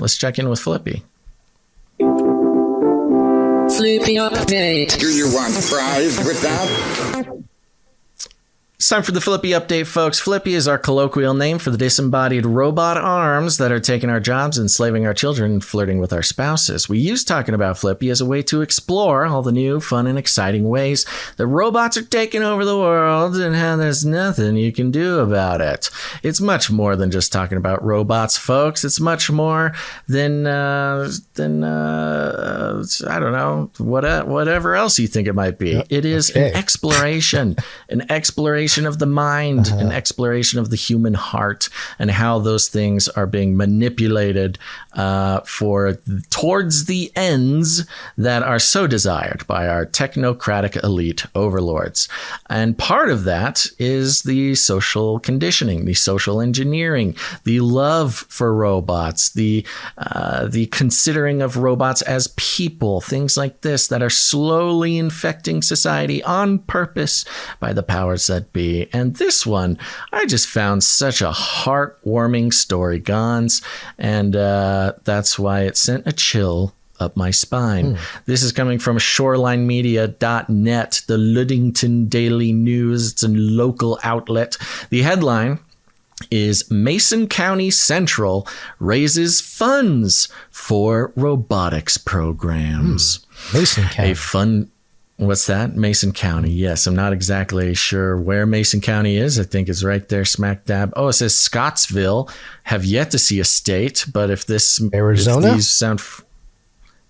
Let's check in with Flippy. Flippy update. Do you want fries with that? It's time for the Flippy update, folks. Flippy is our colloquial name for the disembodied robot arms that are taking our jobs, enslaving our children, and flirting with our spouses. We use talking about Flippy as a way to explore all the new, fun, and exciting ways that robots are taking over the world and how there's nothing you can do about it. It's much more than just talking about robots, folks. It's much more than I don't know, whatever else you think it might be. It is an exploration of the mind, an exploration of the human heart, and how those things are being manipulated towards the ends that are so desired by our technocratic elite overlords. And part of that is the social conditioning, the social engineering, the love for robots, the considering of robots as people, things like this that are slowly infecting society on purpose by the powers that be. And this one, I just found such a heartwarming story, Gons, and that's why it sent a chill up my spine. This is coming from shorelinemedia.net, the Ludington Daily News. It's a local outlet. The headline is Mason County Central raises funds for robotics programs. Mason County. What's that? Mason County. Yes, I'm not exactly sure where Mason County is. I think it's right there smack dab. Oh, it says Scottsville. Have yet to see a state, but if Arizona? If these sound...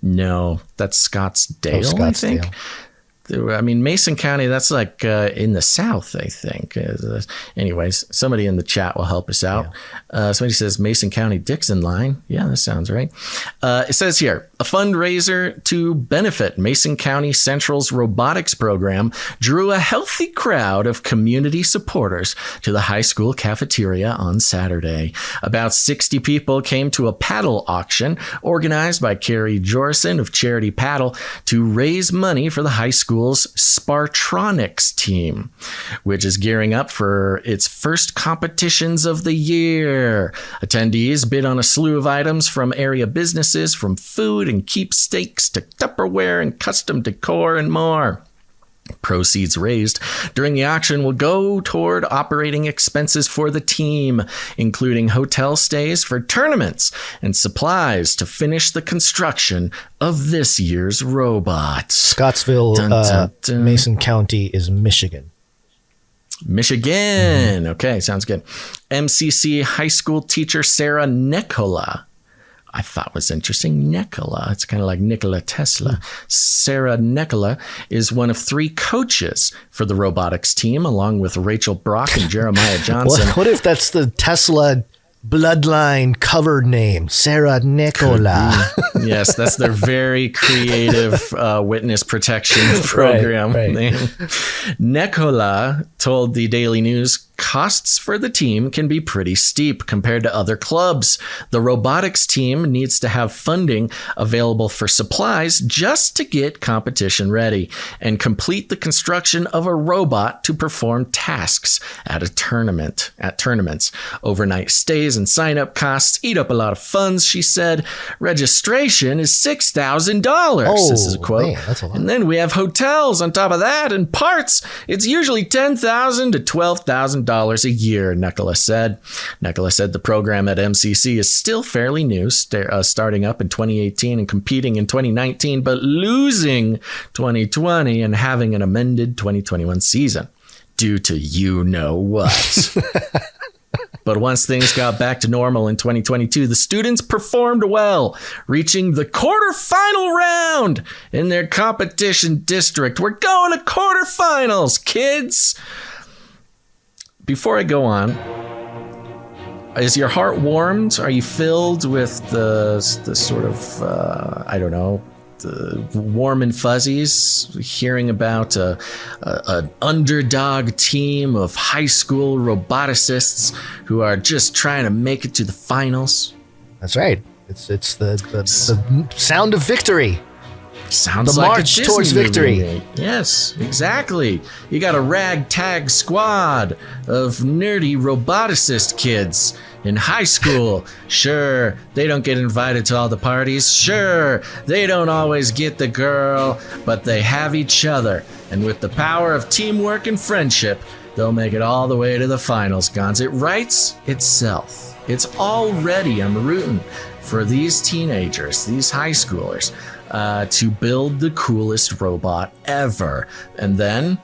No, that's Scottsdale, I think. I mean, Mason County, that's like in the South, I think. Anyways, somebody in the chat will help us out. Somebody says Mason County Dixon line. Yeah, that sounds right. It says here, a fundraiser to benefit Mason County Central's robotics program drew a healthy crowd of community supporters to the high school cafeteria on Saturday. About 60 people came to a paddle auction organized by Carrie Jorson of Charity Paddle to raise money for the high school's Spartronics team, which is gearing up for its first competitions of the year. Attendees bid on a slew of items from area businesses, from food and keepsakes to Tupperware and custom decor and more. Proceeds raised during the auction will go toward operating expenses for the team, including hotel stays for tournaments and supplies to finish the construction of this year's robot. Scottsville, Mason County is Michigan. Michigan. Okay, sounds good. MCC high school teacher Sarah Nicola, I thought was interesting. Nikola. It's kind of like Nikola Tesla. Sarah Nicola is one of 3 coaches for the robotics team, along with Rachel Brock and Jeremiah Johnson. What if that's the Tesla bloodline cover name? Sarah Nicola. Yes, that's their very creative witness protection program. Right. Nicola told the Daily News costs for the team can be pretty steep compared to other clubs. The robotics team needs to have funding available for supplies just to get competition ready and complete the construction of a robot to perform tasks at tournaments. Overnight stays and sign-up costs eat up a lot of funds, she said. Registration is $6,000. This is a quote. Man, that's a lot. And then we have hotels on top of that and parts. It's usually $10,000 to $12,000 a year, Nicola said. Nicola said the program at MCC is still fairly new, starting up in 2018 and competing in 2019, but losing 2020 and having an amended 2021 season due to you-know-what. But once things got back to normal in 2022, the students performed well, reaching the quarterfinal round in their competition district. We're going to quarterfinals, kids! Before I go on, is your heart warmed? Are you filled with the sort of, the warm and fuzzies, hearing about an underdog team of high school roboticists who are just trying to make it to the finals? That's right. It's the sound of victory. Sounds the like march a towards Disney victory. movie. Yes, exactly. You got a ragtag squad of nerdy roboticist kids in high school. Sure, they don't get invited to all the parties. Sure, they don't always get the girl, but they have each other. And with the power of teamwork and friendship, they'll make it all the way to the finals, Gons. It writes itself. It's already, I'm rooting for these teenagers, these high schoolers, to build the coolest robot ever. And then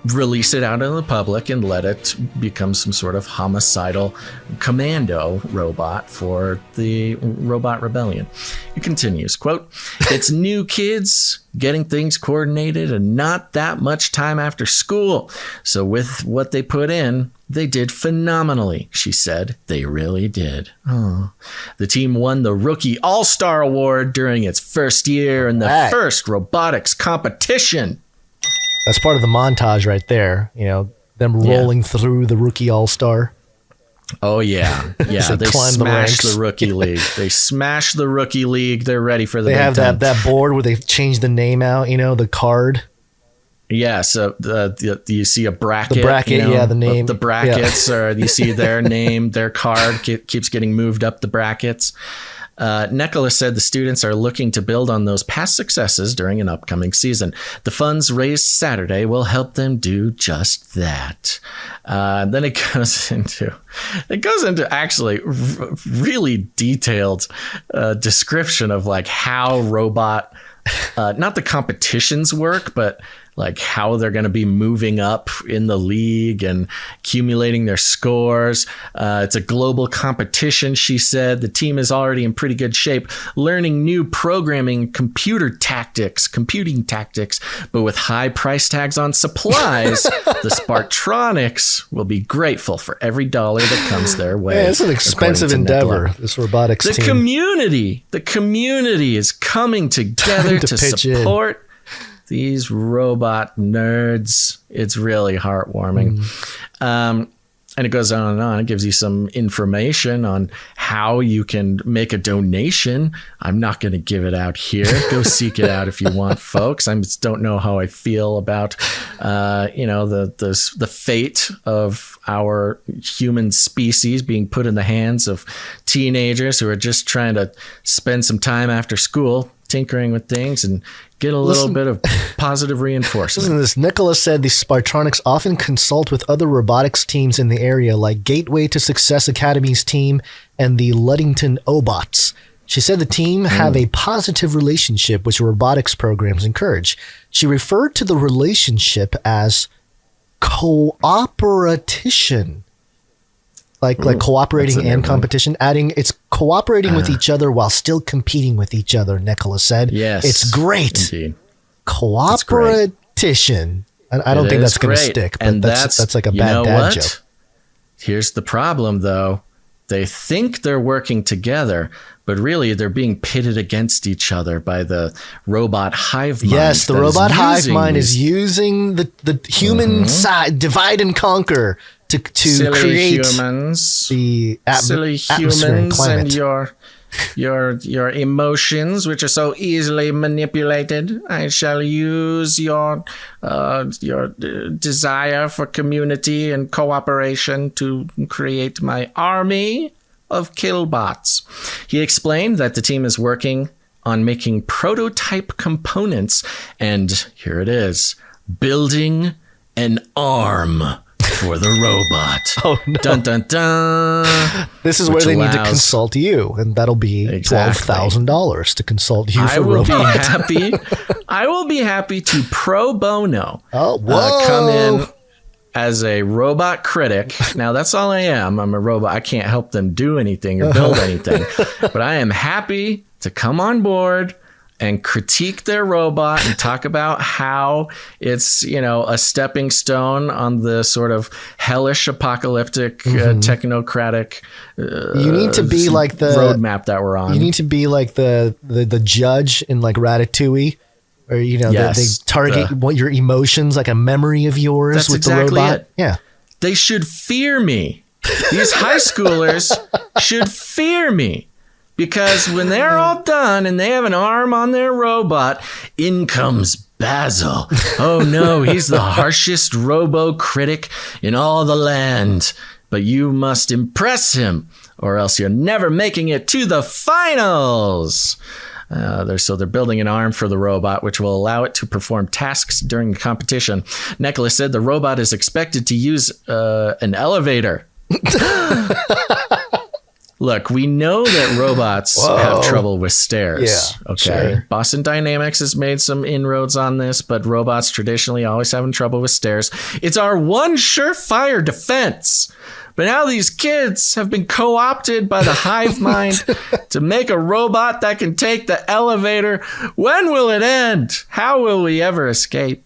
release it out in the public and let it become some sort of homicidal commando robot for the robot rebellion. It continues, quote, "It's new kids getting things coordinated and not that much time after school. So with what they put in, they did phenomenally," she said. They really did. Oh. The team won the Rookie All-Star Award during its first year in the first robotics competition. That's part of the montage right there. You know, them rolling through the Rookie All-Star. Oh, yeah. Yeah, they smashed the Rookie League. They smashed the Rookie League. They're ready for the big time. They have that board where they've changed the name out, you know, the card. Yeah, so you see a bracket. The bracket, you know, the name. The brackets, or you see their name, their card keeps getting moved up the brackets. Nicholas said the students are looking to build on those past successes during an upcoming season. The funds raised Saturday will help them do just that. Then it goes into actually really detailed description of like how robot, not the competitions work, but like how they're going to be moving up in the league and accumulating their scores. It's a global competition, she said. The team is already in pretty good shape, learning new programming, computing tactics, but with high price tags on supplies, the Spartronics will be grateful for every dollar that comes their way. Yeah, it's an expensive endeavor, this robotics team. The community is coming together to support these robot nerds. It's really heartwarming. And it goes on and on. It gives you some information on how you can make a donation. I'm not going to give it out here. Go seek it out if you want, folks. I just don't know how I feel about, the fate of our human species being put in the hands of teenagers who are just trying to spend some time after school tinkering with things and get a little bit of positive reinforcement. Listen to this. Nicholas said the Spartronics often consult with other robotics teams in the area, like Gateway to Success Academy's team and the Luddington Obots. She said the team have a positive relationship, which robotics programs encourage. She referred to the relationship as cooperation. Like cooperating and competition, adding it's cooperating with each other while still competing with each other, Nicholas said. Yes. It's great. Indeed. Cooperation. I don't think that's going to stick, but that's like a bad dad joke. Here's the problem, though. They think they're working together, but really they're being pitted against each other by the robot hive mind. Yes, the robot hive mind is using the human side, divide and conquer, to create silly humans and your emotions, which are so easily manipulated. I shall use your desire for community and cooperation to create my army of killbots. He explained that the team is working on making prototype components and, here it is, building an arm for the robot. Oh, no. Dun, dun, dun. This is where they need to consult you, and that'll be $12,000 to consult you for robots. I will be happy to pro bono come come in as a robot critic. Now, that's all I am. I'm a robot. I can't help them do anything or build anything. But I am happy to come on board and critique their robot and talk about how it's, a stepping stone on the sort of hellish, apocalyptic, technocratic you need to be like the roadmap that we're on. You need to be like the judge in like Ratatouille, or they target what your emotions, like a memory of yours. That's with exactly the robot. It. Yeah, they should fear me. These high schoolers should fear me. Because when they're all done and they have an arm on their robot, in comes Basil. Oh no, he's the harshest robo critic in all the land. but you must impress him or else you're never making it to the finals. They're building an arm for the robot, which will allow it to perform tasks during the competition. Nicholas said the robot is expected to use an elevator. Look, we know that robots have trouble with stairs. Yeah, okay. sure. Boston Dynamics has made some inroads on this, but robots traditionally always having trouble with stairs. It's our one surefire defense. But now these kids have been co-opted by the hive mind to make a robot that can take the elevator. When will it end? How will we ever escape?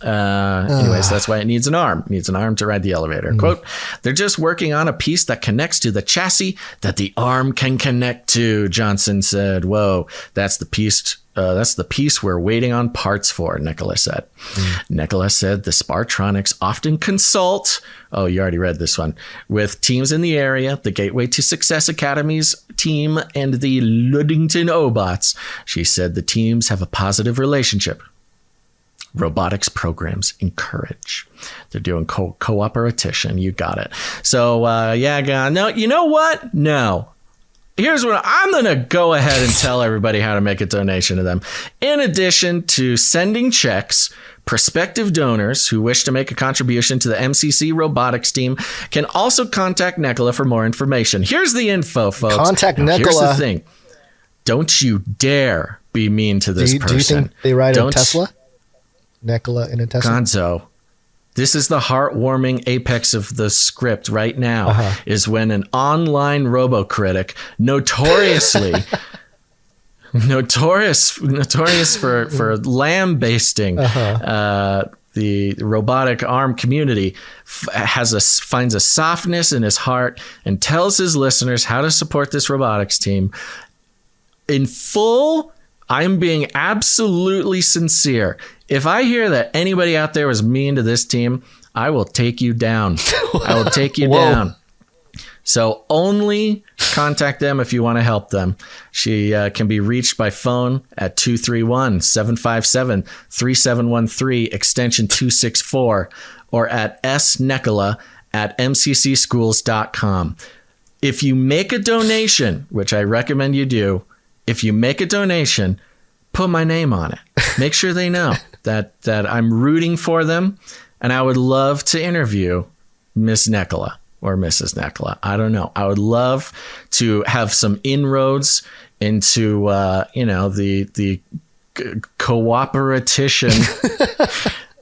Anyways, that's why it needs an arm. It needs an arm to ride the elevator. Quote, they're just working on a piece that connects to the chassis that the arm can connect to, Johnson said. Whoa, that's the piece we're waiting on parts for, Nicholas said. Nicholas said the Spartronics often consult, oh, you already read this one, with teams in the area, the Gateway to Success Academy's team, and the Ludington Obots. She said the teams have a positive relationship. Robotics programs encourage. They're doing cooperation. You got it. So, no, you know what? No. Here's what I'm going to go ahead and tell everybody how to make a donation to them. In addition to sending checks, prospective donors who wish to make a contribution to the MCC robotics team can also contact Nicola for more information. Here's the info, folks. Contact Nicola. Here's the Nicola. thing. Don't you dare be mean to this person. Do you think they ride a Tesla? Nicola in a Tesla? Gonzo, this is the heartwarming apex of the script right now, is when an online robocritic, notorious for lambasting the robotic arm community, finds a softness in his heart and tells his listeners how to support this robotics team. In full, I'm being absolutely sincere. If I hear that anybody out there was mean to this team, I will take you down. I will take you down. So only contact them if you want to help them. She can be reached by phone at 231-757-3713, extension 264, or at snicola@mccschools.com. If you make a donation, which I recommend you do, if you make a donation, put my name on it. Make sure they know that I'm rooting for them, and I would love to interview Miss Nicola or Mrs. Nicola. I don't know. I would love to have some inroads into the cooperation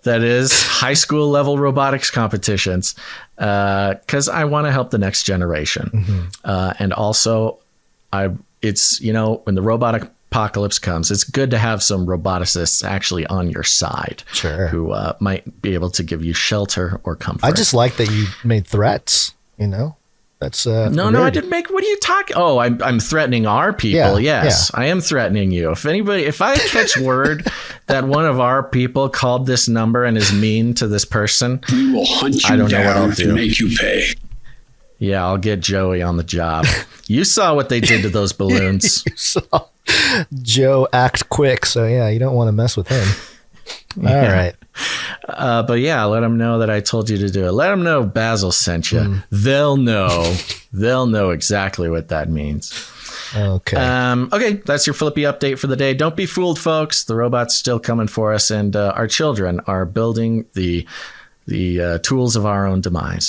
that is high school level robotics competitions, because I want to help the next generation. And also, it's when the robotic apocalypse comes, it's good to have some roboticists actually on your side, who might be able to give you shelter or comfort. I just like that you made threats. That's no, I didn't make. What are you talking? Oh, I'm threatening our people. Yes, I am threatening you. If I catch word that one of our people called this number and is mean to this person, we will hunt you I don't know what down I'll do. and make you pay. Yeah, I'll get Joey on the job. You saw what they did to those balloons. You saw Joe act quick, so yeah, you don't want to mess with him. All right. But yeah, let them know that I told you to do it. Let them know Basil sent you. They'll know. They'll know exactly what that means. Okay. Okay, that's your Flippy update for the day. Don't be fooled, folks. The robot's still coming for us, and our children are building the tools of our own demise.